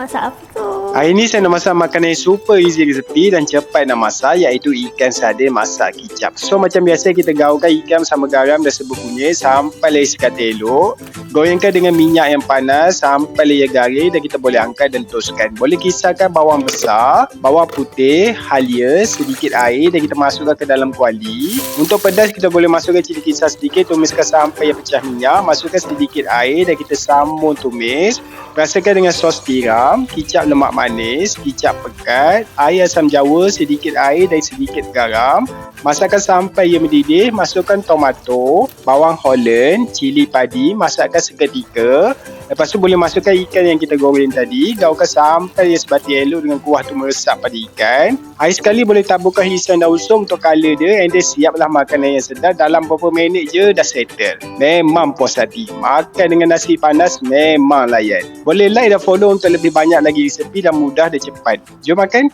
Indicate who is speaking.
Speaker 1: masak apa tu?
Speaker 2: Hari ni saya nak masak makanan yang super easy resipi dan cepat nak masak, iaitu ikan sardin masak kicap. So macam biasa kita gaulkan ikan sama garam dan serbuk kunyit sampai layer sekata elok. Gorengkan dengan minyak yang panas sampai layer garing dan kita boleh angkat dan toskan. Boleh kisarkan bawang besar, bawang putih, halia, sedikit air dan kita masukkan ke dalam kuali. Untuk pedas kita boleh masukkan cili kisar sedikit, tumiskan sampai ia pecah minyak. Masukkan sedikit air dan kita sambung tumis. Rasakan dengan sos tiram, kicap lemak manis, kicap pekat, air asam jawa, sedikit air dan sedikit garam. Masakkan sampai ia mendidih, masukkan tomato, bawang holland, cili padi, masakkan seketika. Lepas tu boleh masukkan ikan yang kita goreng tadi, gaulkan sampai ia sebati elok dengan kuah tu meresap pada ikan. Air sekali boleh taburkan hiasan daun som untuk color dia, and then siaplah makanan yang sedap. Dalam beberapa minit je dah settle. Memang puas hati. Makan dengan nasi panas memang layan. Boleh like dan follow untuk lebih banyak lagi resepi dan mudah dan cepat. Jom makan.